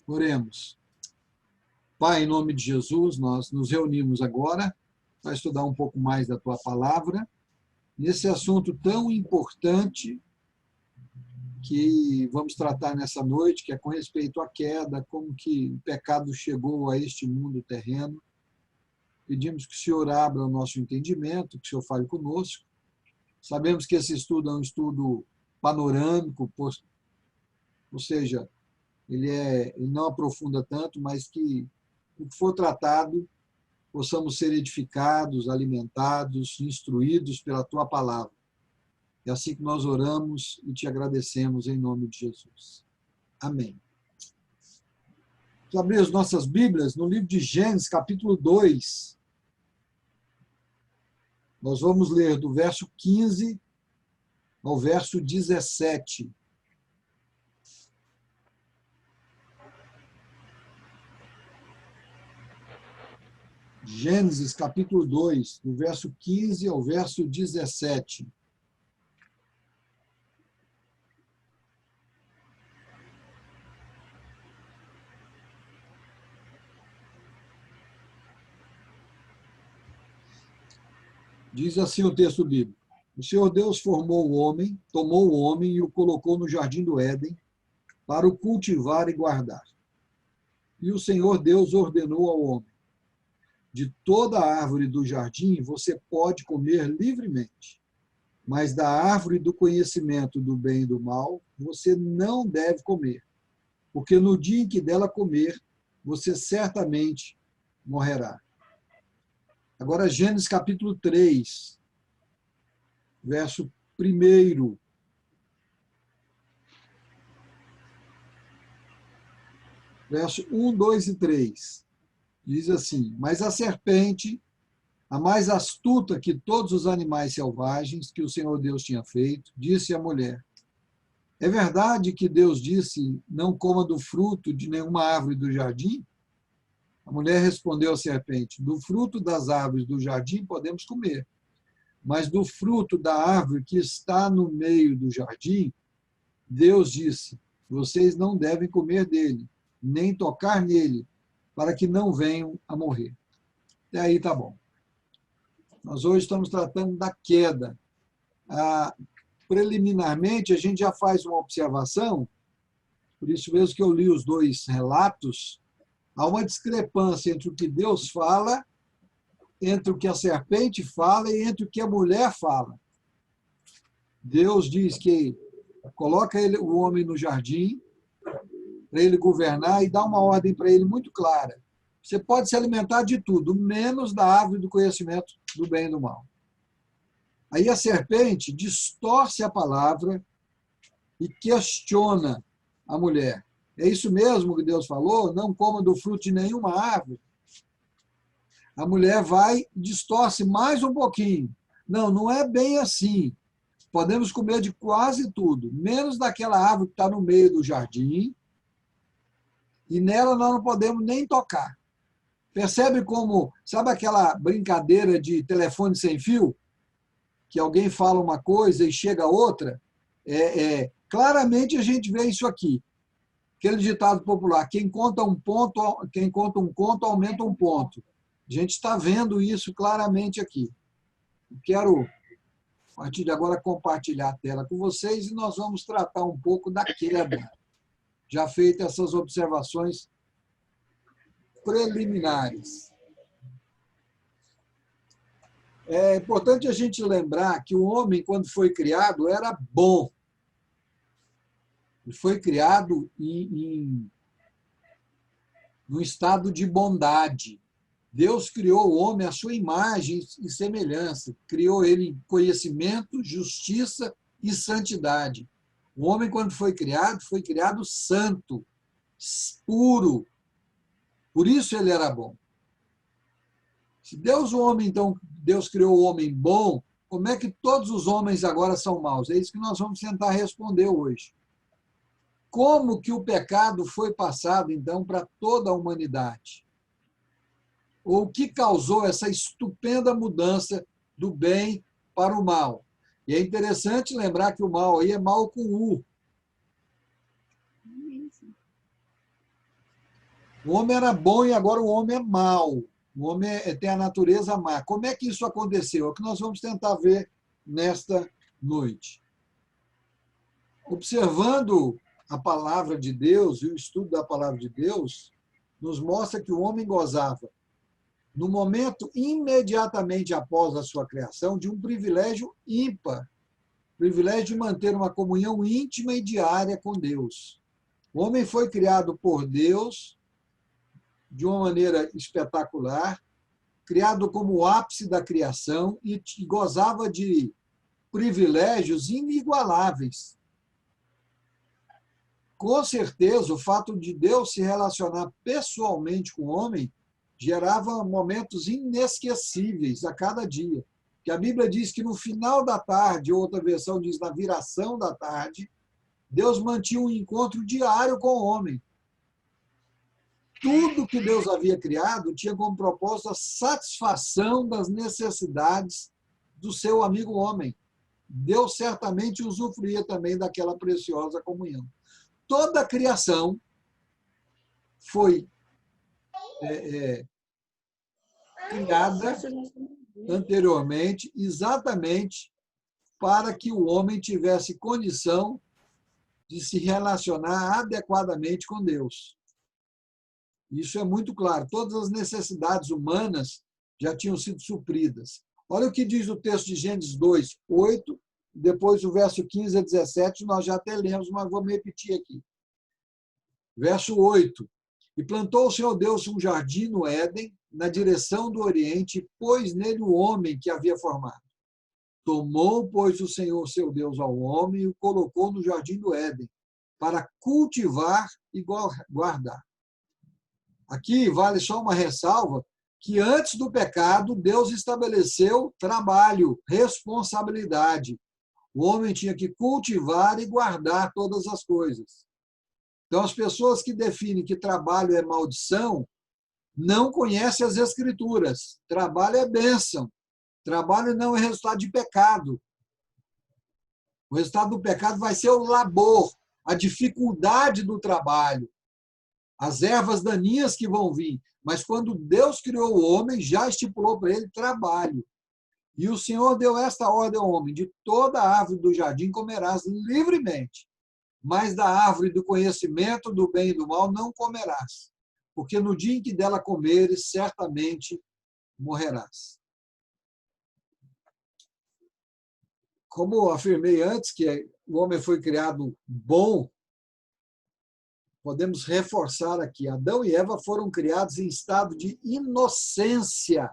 Oremos. Pai, em nome de Jesus, nós nos reunimos agora para estudar um pouco mais da Tua palavra, nesse assunto tão importante que vamos tratar nessa noite, que é com respeito à queda, como que o pecado chegou a este mundo terreno. Pedimos que o Senhor abra o nosso entendimento, que o Senhor fale conosco. Sabemos que esse estudo é um estudo panorâmico, ou seja, ele não aprofunda tanto, mas que o que for tratado possamos ser edificados, alimentados, instruídos pela Tua palavra. É assim que nós oramos e te agradecemos em nome de Jesus. Amém. Vamos abrir as nossas Bíblias no livro de Gênesis, capítulo 2. Nós vamos ler do verso 15 ao verso 17. Gênesis, capítulo 2, do verso 15 ao verso 17. Diz assim o texto bíblico: O Senhor Deus tomou o homem e o colocou no jardim do Éden para o cultivar e guardar. E o Senhor Deus ordenou ao homem: De toda a árvore do jardim você pode comer livremente, mas da árvore do conhecimento do bem e do mal você não deve comer, porque no dia em que dela comer, você certamente morrerá. Agora, Gênesis capítulo 3, verso 1. Verso 1, 2 e 3. Diz assim: Mas a serpente, a mais astuta que todos os animais selvagens que o Senhor Deus tinha feito, disse à mulher: É verdade que Deus disse, não coma do fruto de nenhuma árvore do jardim? A mulher respondeu à serpente: Do fruto das árvores do jardim podemos comer, mas do fruto da árvore que está no meio do jardim, Deus disse: Vocês não devem comer dele, nem tocar nele, para que não venham a morrer. Até aí tá bom. Nós hoje estamos tratando da queda. Preliminarmente, a gente já faz uma observação, por isso mesmo que eu li os dois relatos. Há uma discrepância entre o que Deus fala, entre o que a serpente fala e entre o que a mulher fala. Deus diz que coloca o homem no jardim para ele governar e dá uma ordem para ele muito clara. Você pode se alimentar de tudo, menos da árvore do conhecimento do bem e do mal. Aí a serpente distorce a palavra e questiona a mulher. É isso mesmo que Deus falou? Não coma do fruto de nenhuma árvore. A mulher vai e distorce mais um pouquinho. Não, não é bem assim. Podemos comer de quase tudo, menos daquela árvore que está no meio do jardim, e nela nós não podemos nem tocar. Percebe como, sabe aquela brincadeira de telefone sem fio? Que alguém fala uma coisa e chega outra? Claramente a gente vê isso aqui. Aquele ditado popular: quem conta um conto aumenta um ponto. A gente está vendo isso claramente aqui. Quero, a partir de agora, compartilhar a tela com vocês e nós vamos tratar um pouco da queda, já feitas essas observações preliminares. É importante a gente lembrar que o homem, quando foi criado, era bom. Ele foi criado num estado de bondade. Deus criou o homem à sua imagem e semelhança. Criou ele em conhecimento, justiça e santidade. O homem, quando foi criado santo, puro. Por isso ele era bom. Se Deus criou o homem bom, como é que todos os homens agora são maus? É isso que nós vamos tentar responder hoje. Como que o pecado foi passado, então, para toda a humanidade? Ou o que causou essa estupenda mudança do bem para o mal? E é interessante lembrar que o mal aí é mal com U. O homem era bom e agora o homem é mau. O homem tem a natureza má. Como é que isso aconteceu? É o que nós vamos tentar ver nesta noite. Observando a palavra de Deus e o estudo da palavra de Deus, nos mostra que o homem gozava, no momento imediatamente após a sua criação, de um privilégio ímpar, privilégio de manter uma comunhão íntima e diária com Deus. O homem foi criado por Deus de uma maneira espetacular, criado como o ápice da criação e gozava de privilégios inigualáveis. Com certeza, o fato de Deus se relacionar pessoalmente com o homem gerava momentos inesquecíveis a cada dia. Que a Bíblia diz que no final da tarde, outra versão diz na viração da tarde, Deus mantinha um encontro diário com o homem. Tudo que Deus havia criado tinha como propósito a satisfação das necessidades do seu amigo homem. Deus certamente usufruía também daquela preciosa comunhão. Toda a criação foi criada anteriormente exatamente para que o homem tivesse condição de se relacionar adequadamente com Deus. Isso é muito claro. Todas as necessidades humanas já tinham sido supridas. Olha o que diz o texto de Gênesis 2, 8, depois o verso 15 a 17, nós já até lemos, mas vamos repetir aqui. Verso 8. E plantou o Senhor Deus um jardim no Éden, na direção do Oriente, e pôs nele o homem que havia formado. Tomou, pois, o Senhor, seu Deus, ao homem e o colocou no jardim do Éden, para cultivar e guardar. Aqui vale só uma ressalva, que antes do pecado, Deus estabeleceu trabalho, responsabilidade. O homem tinha que cultivar e guardar todas as coisas. Então, as pessoas que definem que trabalho é maldição, não conhecem as Escrituras. Trabalho é bênção. Trabalho não é resultado de pecado. O resultado do pecado vai ser o labor, a dificuldade do trabalho, as ervas daninhas que vão vir. Mas quando Deus criou o homem, já estipulou para ele trabalho. E o Senhor deu esta ordem ao homem: de toda árvore do jardim comerás livremente, mas da árvore do conhecimento do bem e do mal não comerás, porque no dia em que dela comeres, certamente morrerás. Como afirmei antes que o homem foi criado bom, podemos reforçar aqui. Adão e Eva foram criados em estado de inocência,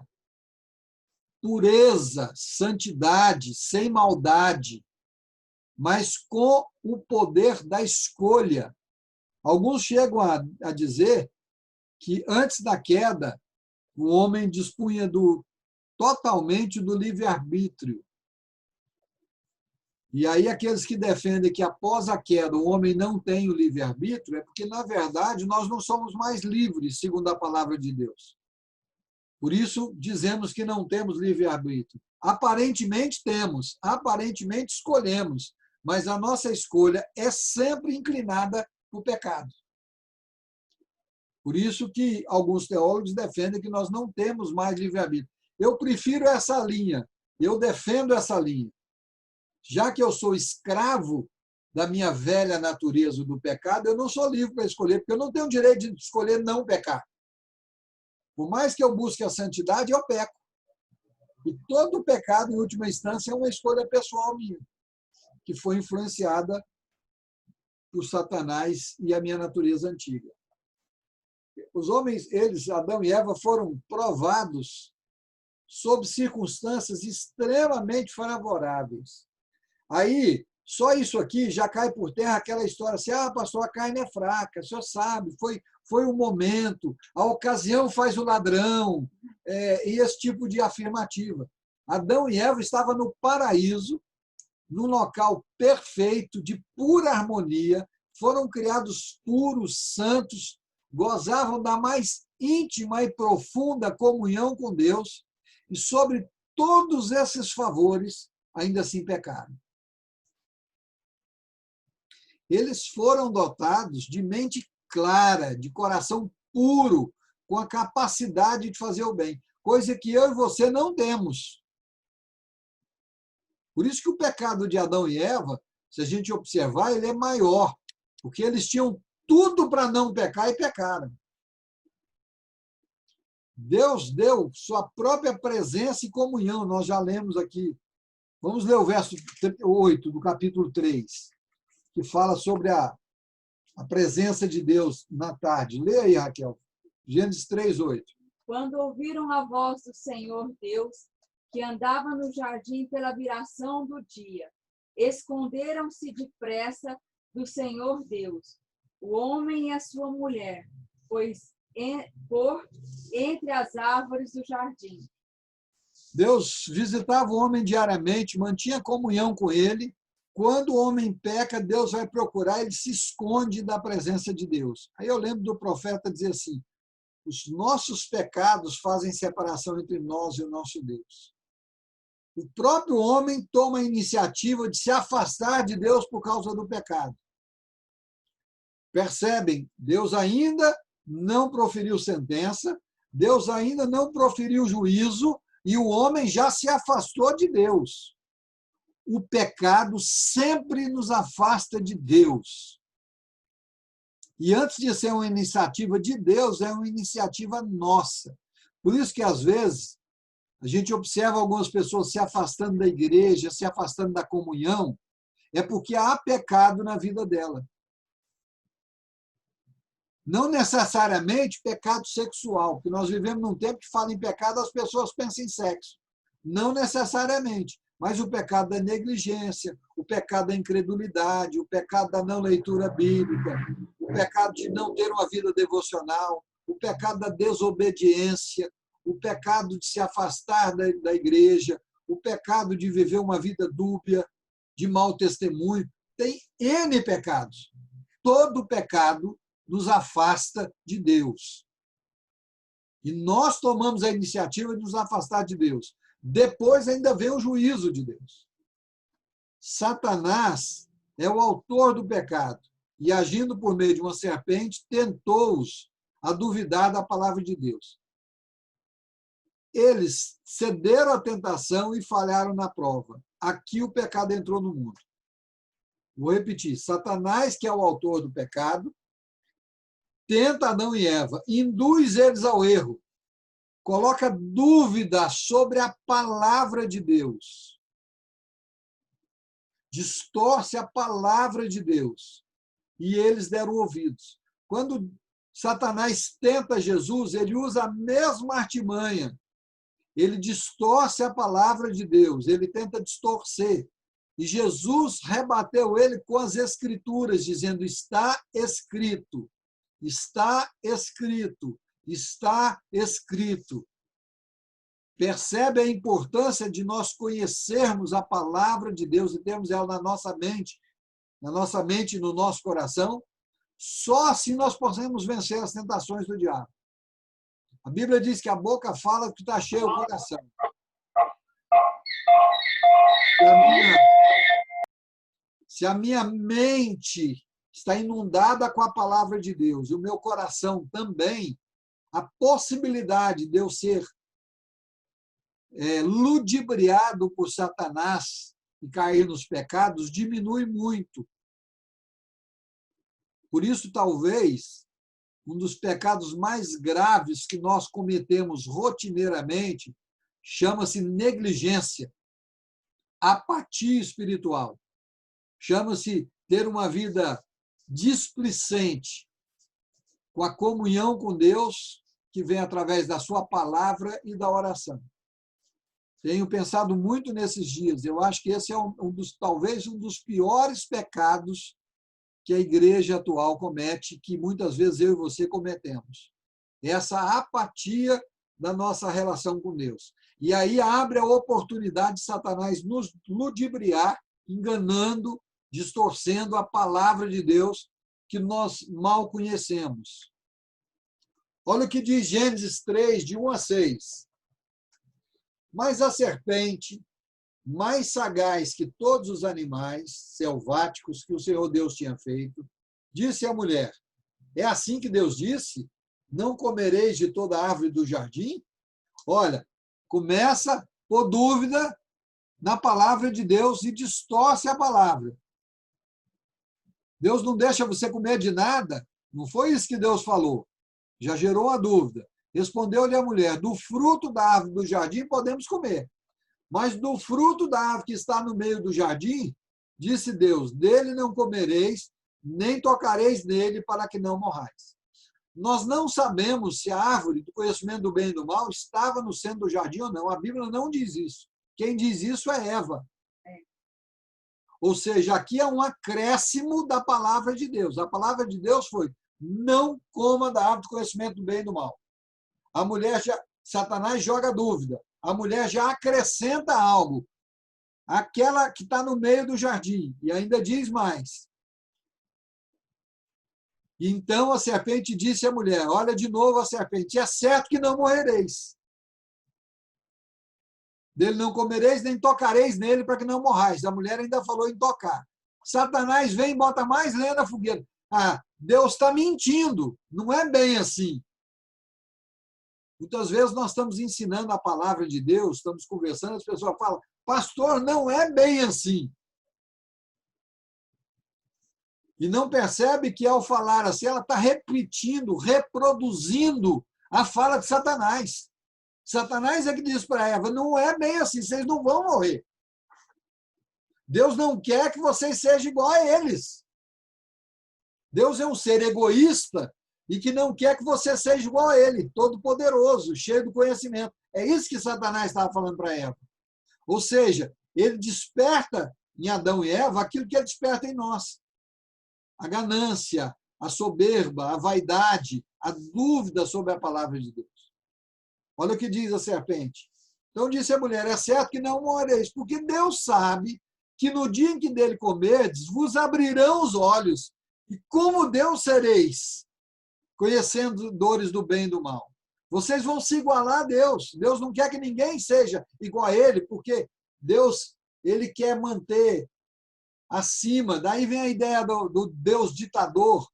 pureza, santidade, sem maldade, mas com o poder da escolha. Alguns chegam a dizer que antes da queda, o homem dispunha totalmente do livre-arbítrio. E aí aqueles que defendem que após a queda o homem não tem o livre-arbítrio, é porque, na verdade, nós não somos mais livres, segundo a palavra de Deus. Por isso, dizemos que não temos livre-arbítrio. Aparentemente temos, aparentemente escolhemos, mas a nossa escolha é sempre inclinada para o pecado. Por isso que alguns teólogos defendem que nós não temos mais livre-arbítrio. Eu prefiro essa linha, eu defendo essa linha. Já que eu sou escravo da minha velha natureza do pecado, eu não sou livre para escolher, porque eu não tenho o direito de escolher não pecar. Por mais que eu busque a santidade, eu peco. E todo pecado, em última instância, é uma escolha pessoal minha, que foi influenciada por Satanás e a minha natureza antiga. Os homens, Adão e Eva, foram provados sob circunstâncias extremamente favoráveis. Aí, só isso aqui já cai por terra aquela história assim: pastor, a carne é fraca, o senhor sabe, foi um momento, a ocasião faz o ladrão, e esse tipo de afirmativa. Adão e Eva estavam no paraíso, num local perfeito, de pura harmonia, foram criados puros, santos, gozavam da mais íntima e profunda comunhão com Deus, e sobre todos esses favores, ainda assim pecaram. Eles foram dotados de mente clara, de coração puro, com a capacidade de fazer o bem, coisa que eu e você não temos. Por isso que o pecado de Adão e Eva, se a gente observar, ele é maior, porque eles tinham tudo para não pecar e pecaram. Deus deu sua própria presença e comunhão, nós já lemos aqui. Vamos ler o verso 8 do capítulo 3, que fala sobre a presença de Deus na tarde. Lê aí, Raquel. Gênesis 3, 8. Quando ouviram a voz do Senhor Deus, que andava no jardim pela viração do dia, esconderam-se depressa do Senhor Deus, o homem e a sua mulher, por entre as árvores do jardim. Deus visitava o homem diariamente, mantinha comunhão com ele. Quando o homem peca, Deus vai procurar, ele se esconde da presença de Deus. Aí eu lembro do profeta dizer assim: os nossos pecados fazem separação entre nós e o nosso Deus. O próprio homem toma a iniciativa de se afastar de Deus por causa do pecado. Percebem? Deus ainda não proferiu sentença, Deus ainda não proferiu juízo, e o homem já se afastou de Deus. O pecado sempre nos afasta de Deus. E antes de ser uma iniciativa de Deus, é uma iniciativa nossa. Por isso que, às vezes, a gente observa algumas pessoas se afastando da igreja, se afastando da comunhão, é porque há pecado na vida dela. Não necessariamente pecado sexual, porque nós vivemos num tempo que fala em pecado, as pessoas pensam em sexo. Não necessariamente, mas o pecado da negligência, o pecado da incredulidade, o pecado da não leitura bíblica, o pecado de não ter uma vida devocional, o pecado da desobediência, o pecado de se afastar da igreja, o pecado de viver uma vida dúbia, de mau testemunho. Tem N pecados. Todo pecado nos afasta de Deus. E nós tomamos a iniciativa de nos afastar de Deus. Depois ainda vem o juízo de Deus. Satanás é o autor do pecado e, agindo por meio de uma serpente, tentou-os a duvidar da palavra de Deus. Eles cederam à tentação e falharam na prova. Aqui o pecado entrou no mundo. Vou repetir. Satanás, que é o autor do pecado, tenta Adão e Eva, induz eles ao erro, coloca dúvida sobre a palavra de Deus, distorce a palavra de Deus, e eles deram ouvidos. Quando Satanás tenta Jesus, ele usa a mesma artimanha, ele distorce a palavra de Deus, ele tenta distorcer, e Jesus rebateu ele com as escrituras, dizendo: está escrito. Está escrito, está escrito. Percebe a importância de nós conhecermos a palavra de Deus e termos ela na nossa mente e no nosso coração? Só assim nós podemos vencer as tentações do diabo. A Bíblia diz que a boca fala que está cheio o coração. Se a minha mente está inundada com a palavra de Deus, e o meu coração também, a possibilidade de eu ser ludibriado por Satanás e cair nos pecados diminui muito. Por isso, talvez, um dos pecados mais graves que nós cometemos rotineiramente chama-se negligência, apatia espiritual. Chama-se ter uma vida displicente com a comunhão com Deus que vem através da sua palavra e da oração. Tenho pensado muito nesses dias. Eu acho que esse é talvez um dos piores pecados que a igreja atual comete, que muitas vezes eu e você cometemos. Essa apatia da nossa relação com Deus. E aí abre a oportunidade de Satanás nos ludibriar, enganando, distorcendo a palavra de Deus que nós mal conhecemos. Olha o que diz Gênesis 3, de 1 a 6. Mas a serpente, mais sagaz que todos os animais selváticos que o Senhor Deus tinha feito, disse à mulher: é assim que Deus disse? não comereis de toda árvore do jardim? Olha, começa por dúvida na palavra de Deus e distorce a palavra. Deus não deixa você comer de nada, não foi isso que Deus falou. Já gerou a dúvida. Respondeu-lhe a mulher, do fruto da árvore do jardim podemos comer, mas do fruto da árvore que está no meio do jardim, disse Deus, dele não comereis, nem tocareis nele, para que não morrais. Nós não sabemos se a árvore do conhecimento do bem e do mal estava no centro do jardim ou não. A Bíblia não diz isso. Quem diz isso é Eva. Ou seja, aqui é um acréscimo da palavra de Deus. A palavra de Deus foi, não coma da árvore do conhecimento do bem e do mal. A mulher Satanás joga dúvida. A mulher já acrescenta algo. Aquela que está no meio do jardim. E ainda diz mais. Então a serpente disse à mulher, olha de novo a serpente, é certo que não morrereis. Dele não comereis, nem tocareis nele para que não morrais. A mulher ainda falou em tocar. Satanás vem e bota mais lenha na fogueira. Ah, Deus está mentindo. Não é bem assim. Muitas vezes nós estamos ensinando a palavra de Deus, estamos conversando, as pessoas falam, pastor, não é bem assim. E não percebe que, ao falar assim, ela está repetindo, reproduzindo a fala de Satanás. Satanás é que diz para Eva, não é bem assim, vocês não vão morrer. Deus não quer que vocês sejam igual a eles. Deus é um ser egoísta e que não quer que você seja igual a ele, todo-poderoso, cheio do conhecimento. É isso que Satanás estava falando para Eva. Ou seja, ele desperta em Adão e Eva aquilo que ele desperta em nós. A ganância, a soberba, a vaidade, a dúvida sobre a palavra de Deus. Olha o que diz a serpente. Então disse a mulher, é certo que não morrereis, porque Deus sabe que no dia em que dele comerdes, vos abrirão os olhos, e como Deus sereis, conhecedores do bem e do mal. Vocês vão se igualar a Deus. Deus não quer que ninguém seja igual a ele, porque Deus, ele quer manter acima. Daí vem a ideia do Deus ditador,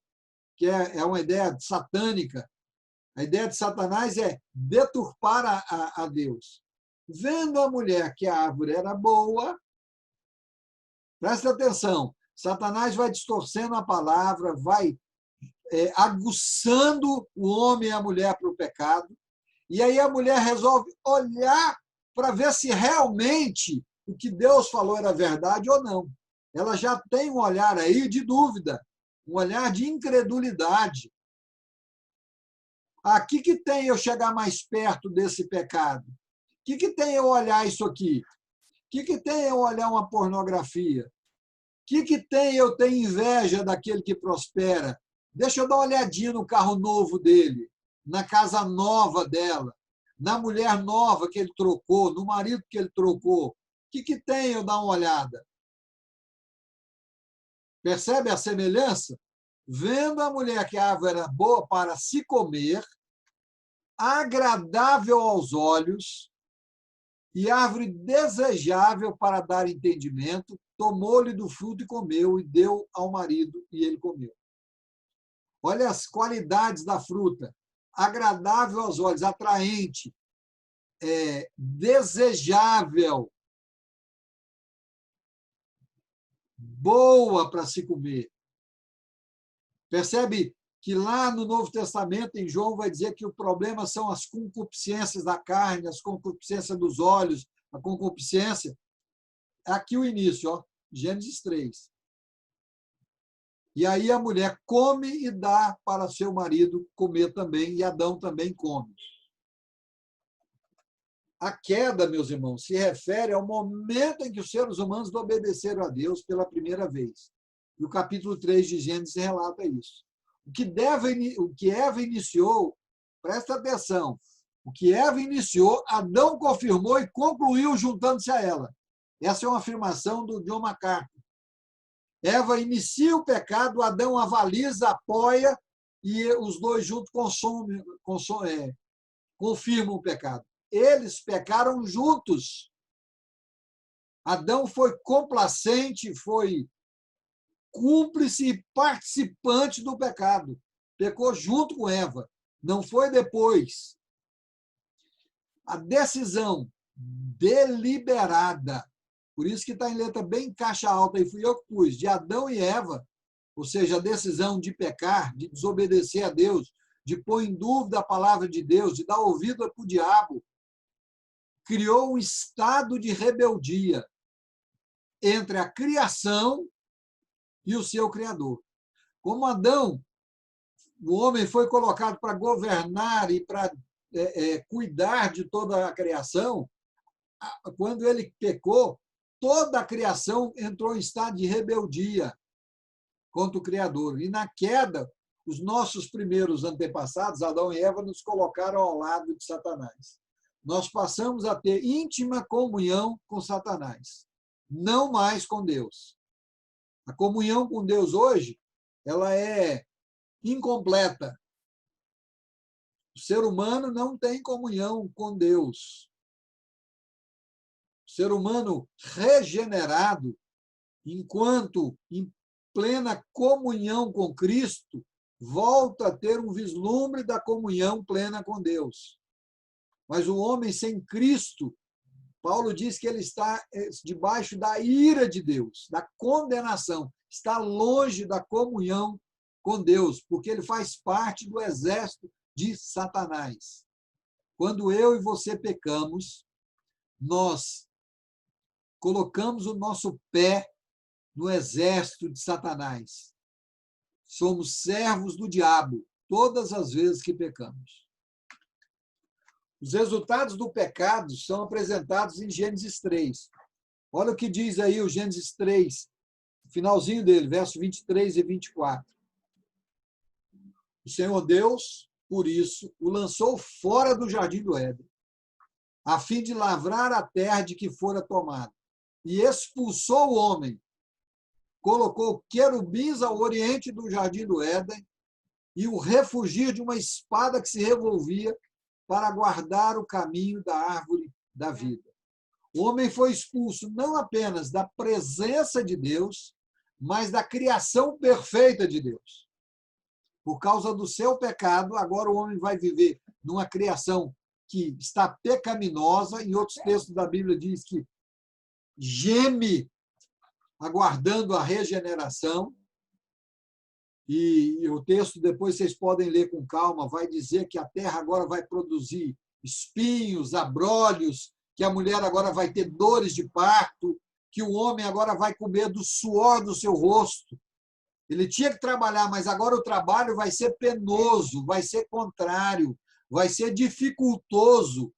que é uma ideia satânica. A ideia de Satanás é deturpar a Deus. Vendo a mulher que a árvore era boa, presta atenção, Satanás vai distorcendo a palavra, vai aguçando o homem e a mulher para o pecado, e aí a mulher resolve olhar para ver se realmente o que Deus falou era verdade ou não. Ela já tem um olhar aí de dúvida, um olhar de incredulidade. Aqui que tem eu chegar mais perto desse pecado? O que tem eu olhar isso aqui? O que tem eu olhar uma pornografia? O que tem eu ter inveja daquele que prospera? Deixa eu dar uma olhadinha no carro novo dele, na casa nova dela, na mulher nova que ele trocou, no marido que ele trocou. O que tem eu dar uma olhada? Percebe a semelhança? Vendo a mulher que a árvore era boa para se comer, agradável aos olhos e árvore desejável para dar entendimento, tomou-lhe do fruto e comeu, e deu ao marido, e ele comeu. Olha as qualidades da fruta. Agradável aos olhos, atraente, desejável, boa para se comer. Percebe que lá no Novo Testamento, em João, vai dizer que o problema são as concupiscências da carne, as concupiscências dos olhos, a concupiscência. Aqui o início, ó, Gênesis 3. E aí a mulher come e dá para seu marido comer também, e Adão também come. A queda, meus irmãos, se refere ao momento em que os seres humanos obedeceram a Deus pela primeira vez. E o capítulo 3 de Gênesis relata isso. O que Eva iniciou, presta atenção, o que Eva iniciou, Adão confirmou e concluiu juntando-se a ela. Essa é uma afirmação do John MacArthur. Eva inicia o pecado, Adão avaliza, apoia, e os dois juntos confirmam o pecado. Eles pecaram juntos. Adão foi complacente, foi cúmplice e participante do pecado. Pecou junto com Eva. Não foi depois. A decisão deliberada, por isso que está em letra bem caixa alta, e fui eu que pus, de Adão e Eva, ou seja, a decisão de pecar, de desobedecer a Deus, de pôr em dúvida a palavra de Deus, de dar ouvido para o diabo, criou um estado de rebeldia entre a criação e o seu Criador. Como Adão, o homem foi colocado para governar e para cuidar de toda a criação, quando ele pecou, toda a criação entrou em estado de rebeldia contra o Criador. E na queda, os nossos primeiros antepassados, Adão e Eva, nos colocaram ao lado de Satanás. Nós passamos a ter íntima comunhão com Satanás, não mais com Deus. A comunhão com Deus hoje, ela é incompleta. O ser humano não tem comunhão com Deus. O ser humano regenerado, enquanto em plena comunhão com Cristo, volta a ter um vislumbre da comunhão plena com Deus. Mas o homem sem Cristo, Paulo diz que ele está debaixo da ira de Deus, da condenação, está longe da comunhão com Deus, porque ele faz parte do exército de Satanás. Quando eu e você pecamos, nós colocamos o nosso pé no exército de Satanás. Somos servos do diabo todas as vezes que pecamos. Os resultados do pecado são apresentados em Gênesis 3. Olha o que diz aí o Gênesis 3, finalzinho dele, versos 23 e 24. O Senhor Deus, por isso, o lançou fora do jardim do Éden, a fim de lavrar a terra de que fora tomada, e expulsou o homem. Colocou querubins ao oriente do jardim do Éden e o refugio de uma espada que se revolvia para guardar o caminho da árvore da vida. O homem foi expulso não apenas da presença de Deus, mas da criação perfeita de Deus. Por causa do seu pecado, agora o homem vai viver numa criação que está pecaminosa. Em outros textos da Bíblia diz que geme aguardando a regeneração. E o texto, depois vocês podem ler com calma, vai dizer que a terra agora vai produzir espinhos, abrolhos, que a mulher agora vai ter dores de parto, que o homem agora vai comer do suor do seu rosto. Ele tinha que trabalhar, mas agora o trabalho vai ser penoso, vai ser contrário, vai ser dificultoso,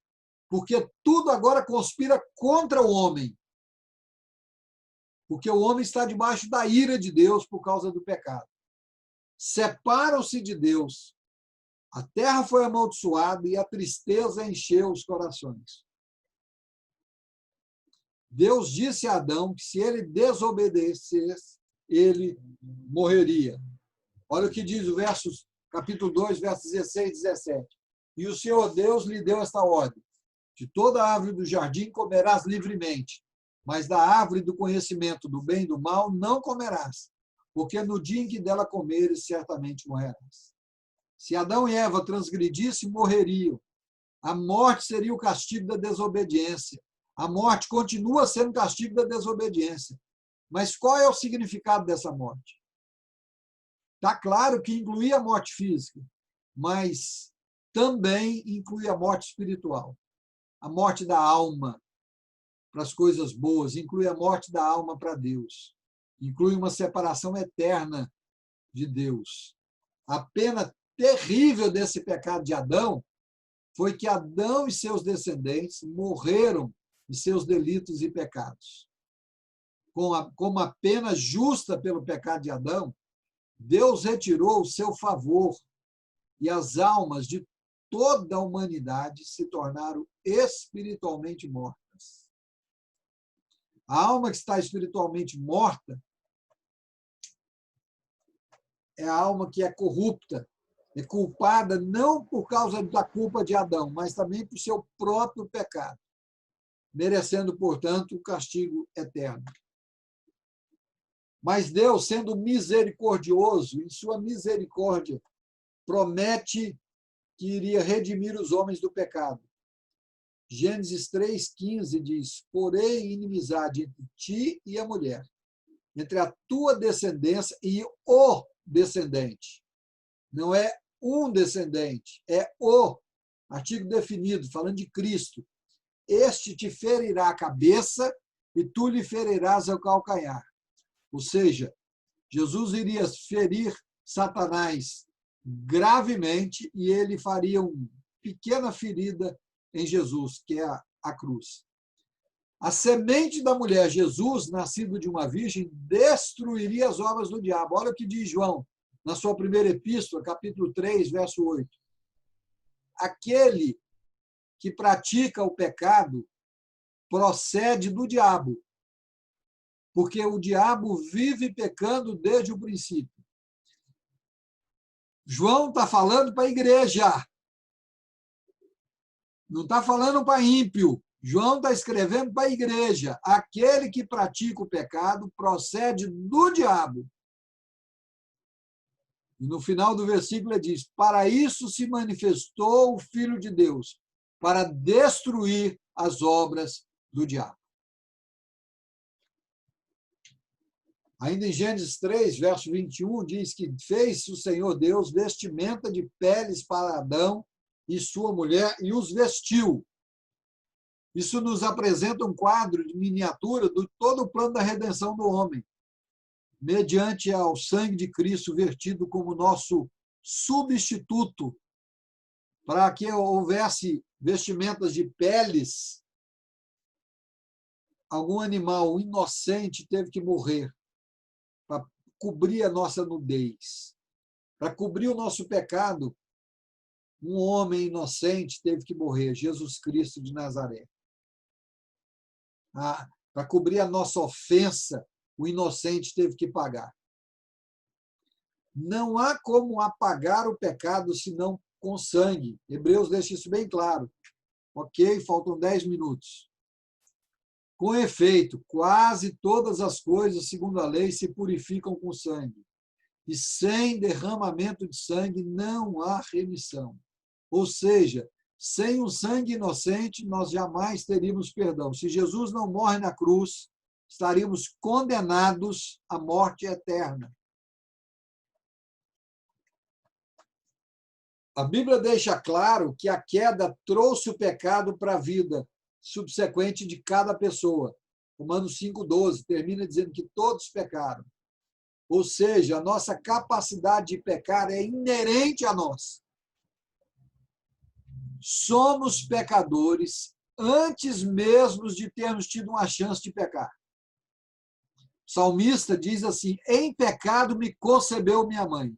porque tudo agora conspira contra o homem. Porque o homem está debaixo da ira de Deus por causa do pecado. Separam-se de Deus. A terra foi amaldiçoada e a tristeza encheu os corações. Deus disse a Adão que se ele desobedecesse, ele morreria. Olha o que diz o capítulo 2, versos 16 e 17. E o Senhor Deus lhe deu esta ordem: de toda árvore do jardim comerás livremente, mas da árvore do conhecimento do bem e do mal não comerás, porque no dia em que dela comeres, certamente morrerás. Se Adão e Eva transgredissem, morreriam. A morte seria o castigo da desobediência. A morte continua sendo castigo da desobediência. Mas qual é o significado dessa morte? Está claro que inclui a morte física, mas também inclui a morte espiritual. A morte da alma para as coisas boas, inclui a morte da alma para Deus. Inclui uma separação eterna de Deus. A pena terrível desse pecado de Adão foi que Adão e seus descendentes morreram em seus delitos e pecados. Como a pena justa pelo pecado de Adão, Deus retirou o seu favor e as almas de toda a humanidade se tornaram espiritualmente mortas. A alma que está espiritualmente morta é a alma que é corrupta, é culpada não por causa da culpa de Adão, mas também por seu próprio pecado, merecendo, portanto, o castigo eterno. Mas Deus, sendo misericordioso, em sua misericórdia, promete que iria redimir os homens do pecado. Gênesis 3,15 diz: porém, inimizade entre ti e a mulher, entre a tua descendência e o descendente. Não é um descendente, é o. Artigo definido, falando de Cristo. Este te ferirá a cabeça e tu lhe ferirás o calcanhar. Ou seja, Jesus iria ferir Satanás gravemente e ele faria uma pequena ferida em Jesus, que é a cruz. A semente da mulher, Jesus, nascido de uma virgem, destruiria as obras do diabo. Olha o que diz João, na sua primeira epístola, capítulo 3, verso 8. Aquele que pratica o pecado procede do diabo, porque o diabo vive pecando desde o princípio. João está falando para a igreja, não está falando para ímpio. João está escrevendo para a igreja. Aquele que pratica o pecado procede do diabo. E no final do versículo ele diz: para isso se manifestou o Filho de Deus, para destruir as obras do diabo. Ainda em Gênesis 3, verso 21, diz que fez o Senhor Deus vestimenta de peles para Adão e sua mulher e os vestiu. Isso nos apresenta um quadro de miniatura de todo o plano da redenção do homem, mediante ao sangue de Cristo vertido como nosso substituto, para que houvesse vestimentas de peles. Algum animal inocente teve que morrer para cobrir a nossa nudez. Para cobrir o nosso pecado, um homem inocente teve que morrer, Jesus Cristo de Nazaré. Para cobrir a nossa ofensa, o inocente teve que pagar. Não há como apagar o pecado senão com sangue. Hebreus deixa isso bem claro. Ok, faltam 10 minutos. Com efeito, quase todas as coisas, segundo a lei, se purificam com sangue. E sem derramamento de sangue não há remissão. Ou seja, sem um sangue inocente, nós jamais teríamos perdão. Se Jesus não morre na cruz, estaríamos condenados à morte eterna. A Bíblia deixa claro que a queda trouxe o pecado para a vida subsequente de cada pessoa. Romanos 5,12 termina dizendo que todos pecaram. Ou seja, a nossa capacidade de pecar é inerente a nós. Somos pecadores antes mesmo de termos tido uma chance de pecar. O salmista diz assim: em pecado me concebeu minha mãe.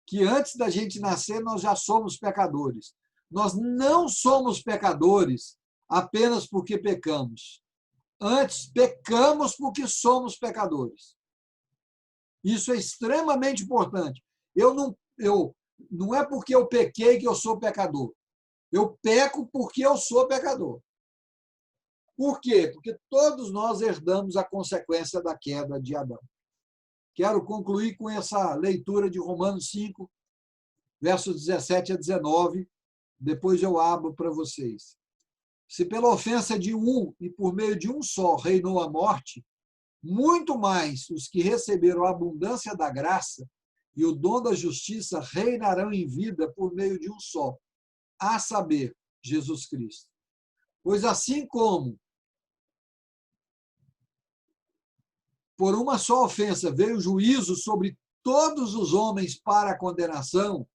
Que antes da gente nascer nós já somos pecadores. Nós não somos pecadores apenas porque pecamos. Antes, pecamos porque somos pecadores. Isso é extremamente importante. Não é porque eu pequei que eu sou pecador. Eu peco porque eu sou pecador. Por quê? Porque todos nós herdamos a consequência da queda de Adão. Quero concluir com essa leitura de Romanos 5, versos 17 a 19. Depois eu abro para vocês. Se pela ofensa de um e por meio de um só reinou a morte, muito mais os que receberam a abundância da graça e o dom da justiça reinarão em vida por meio de um só, a saber, Jesus Cristo. Pois assim como por uma só ofensa veio o juízo sobre todos os homens para a condenação,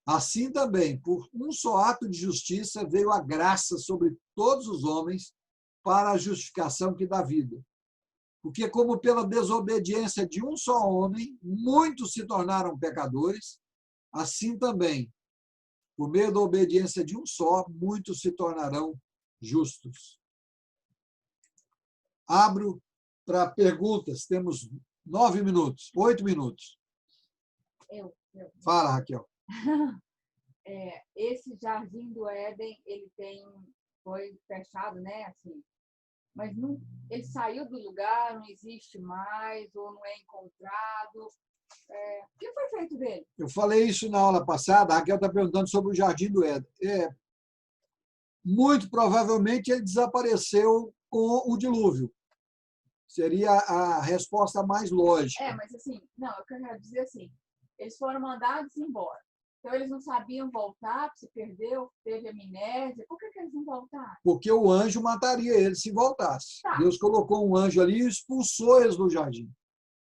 assim também, por um só ato de justiça, veio a graça sobre todos os homens para a justificação que dá vida. Porque, como pela desobediência de um só homem, muitos se tornaram pecadores, assim também, por meio da obediência de um só, muitos se tornarão justos. Abro para perguntas. Temos 9 minutos, 8 minutos. Fala, Raquel. Esse jardim do Éden, ele foi fechado, né? Assim, mas não, ele saiu do lugar, não existe mais, ou não é encontrado. O que foi feito dele? Eu falei isso na aula passada, a Raquel está perguntando sobre o Jardim do Éden. Muito provavelmente ele desapareceu com o dilúvio. Seria a resposta mais lógica. Mas assim, não, eu quero dizer assim, eles foram mandados embora. Então eles não sabiam voltar, se perdeu, teve amnésia. Por que eles não voltaram? Porque o anjo mataria eles se voltasse. Tá. Deus colocou um anjo ali e expulsou eles do jardim.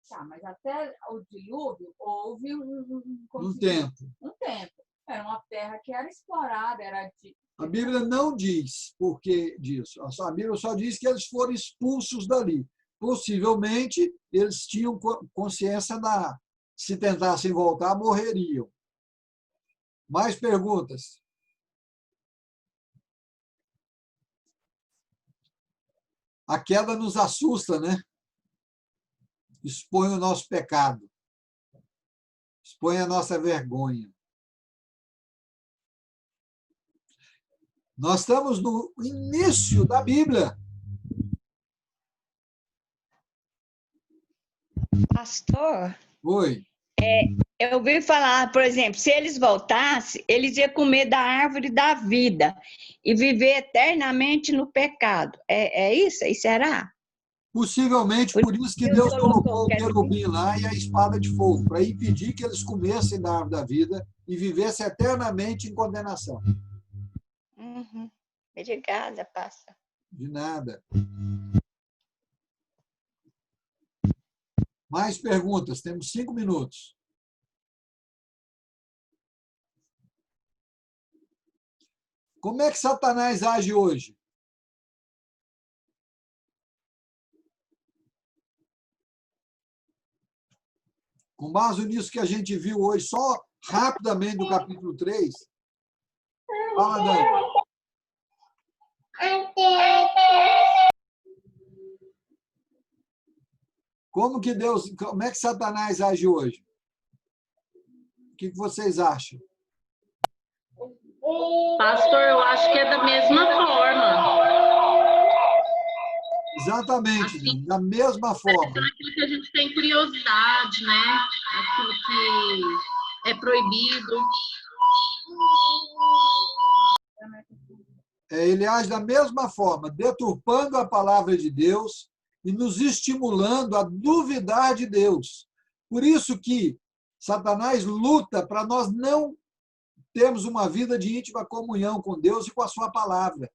Tá, mas até o dilúvio houve Um tempo. Um tempo. Era uma terra que era explorada, era de... A Bíblia não diz por que disso. A Bíblia só diz que eles foram expulsos dali. Possivelmente, eles tinham consciência se tentassem voltar, morreriam. Mais perguntas? A queda nos assusta, né? Expõe o nosso pecado. Expõe a nossa vergonha. Nós estamos no início da Bíblia. Pastor, Oi. eu ouvi falar, por exemplo, se eles voltassem, eles iam comer da árvore da vida e viver eternamente no pecado. É isso? Aí será? Possivelmente, por isso que Deus colocou o querubim lá e a espada de fogo, para impedir que eles comessem da árvore da vida e vivessem eternamente em condenação. Uhum. Obrigada, pastor. De nada. Mais perguntas? Temos 5 minutos. Como é que Satanás age hoje? Com base nisso que a gente viu hoje, só rapidamente do capítulo 3. Fala, Dani. Como é que Satanás age hoje? O que vocês acham? Pastor, eu acho que é da mesma forma. Exatamente, Assim, da mesma forma. Aquilo que a gente tem curiosidade, né? Aquilo que é proibido. Ele age da mesma forma, deturpando a palavra de Deus e nos estimulando a duvidar de Deus. Por isso que Satanás luta para nós não termos uma vida de íntima comunhão com Deus e com a sua palavra.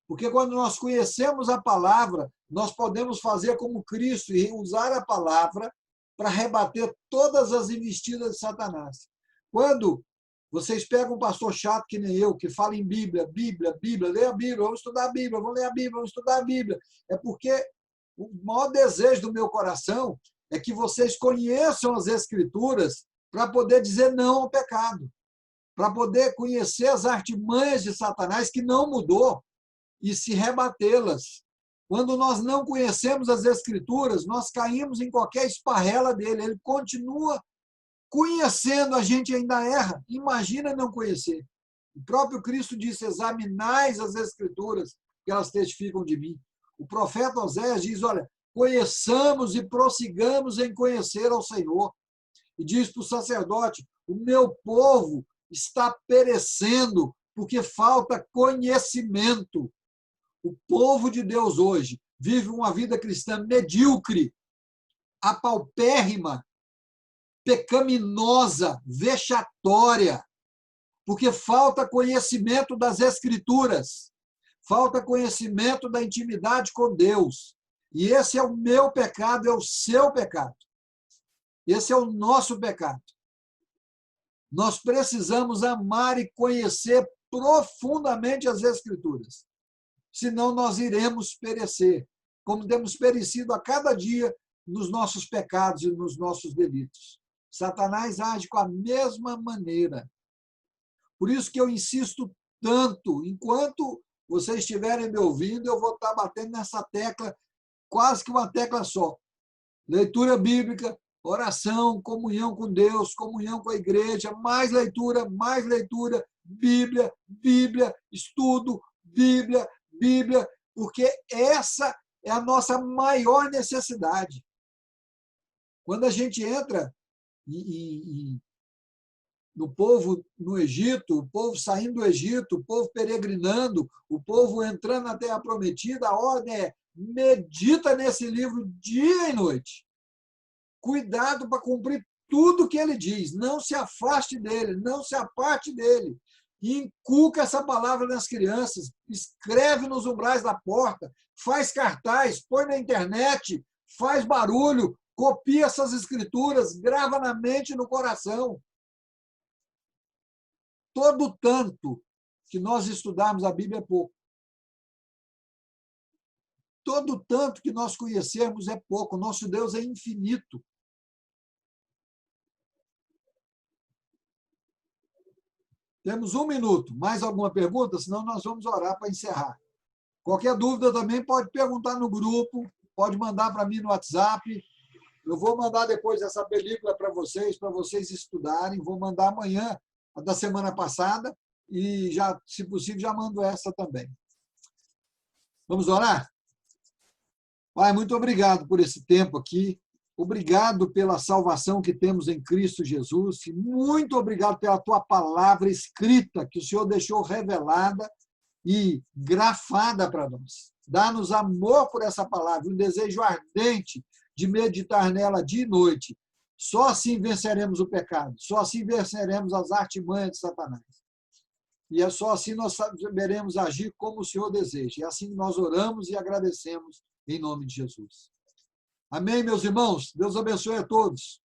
Porque quando nós conhecemos a palavra, nós podemos fazer como Cristo e usar a palavra para rebater todas as investidas de Satanás. Quando vocês pegam um pastor chato que nem eu, que fala em Bíblia, lê a Bíblia, vamos estudar a Bíblia, vamos ler a Bíblia, vamos estudar a Bíblia. É porque o maior desejo do meu coração é que vocês conheçam as Escrituras para poder dizer não ao pecado, para poder conhecer as artimanhas de Satanás, que não mudou, e se rebatê-las. Quando nós não conhecemos as Escrituras, nós caímos em qualquer esparrela dele. Ele continua conhecendo, a gente ainda erra. Imagina não conhecer. O próprio Cristo disse, examinais as Escrituras, que elas testificam de mim. O profeta Oséias diz, olha, conheçamos e prossigamos em conhecer ao Senhor. E diz para o sacerdote, o meu povo está perecendo porque falta conhecimento. O povo de Deus hoje vive uma vida cristã medíocre, apaupérrima, pecaminosa, vexatória, porque falta conhecimento das Escrituras, falta conhecimento da intimidade com Deus. E esse é o meu pecado, é o seu pecado. Esse é o nosso pecado. Nós precisamos amar e conhecer profundamente as Escrituras. Senão nós iremos perecer, como temos perecido a cada dia nos nossos pecados e nos nossos delitos. Satanás age com a mesma maneira. Por isso que eu insisto tanto, enquanto vocês estiverem me ouvindo, eu vou estar batendo nessa tecla, quase que uma tecla só. Leitura bíblica, oração, comunhão com Deus, comunhão com a igreja, mais leitura, Bíblia, estudo, Bíblia, porque essa é a nossa maior necessidade. Quando a gente entra no povo no Egito, o povo saindo do Egito, o povo peregrinando, o povo entrando na Terra Prometida, a ordem é: medita nesse livro dia e noite. Cuidado para cumprir tudo que ele diz. Não se afaste dele, não se aparte dele. Inculca essa palavra nas crianças, escreve nos umbrais da porta, faz cartaz, põe na internet, faz barulho, copia essas escrituras, grava na mente e no coração. Todo tanto que nós estudarmos a Bíblia é pouco. Todo tanto que nós conhecermos é pouco. Nosso Deus é infinito. Temos 1 minuto. Mais alguma pergunta? Senão nós vamos orar para encerrar. Qualquer dúvida também pode perguntar no grupo, pode mandar para mim no WhatsApp. Eu vou mandar depois essa película para vocês estudarem. Vou mandar amanhã, a da semana passada, e, já, se possível, já mando essa também. Vamos orar? Pai, muito obrigado por esse tempo aqui. Obrigado pela salvação que temos em Cristo Jesus. E muito obrigado pela tua palavra escrita, que o Senhor deixou revelada e grafada para nós. Dá-nos amor por essa palavra, um desejo ardente de meditar nela dia e noite. Só assim venceremos o pecado, só assim venceremos as artimanhas de Satanás. E é só assim nós saberemos agir como o Senhor deseja. E assim nós oramos e agradecemos em nome de Jesus. Amém, meus irmãos? Deus abençoe a todos.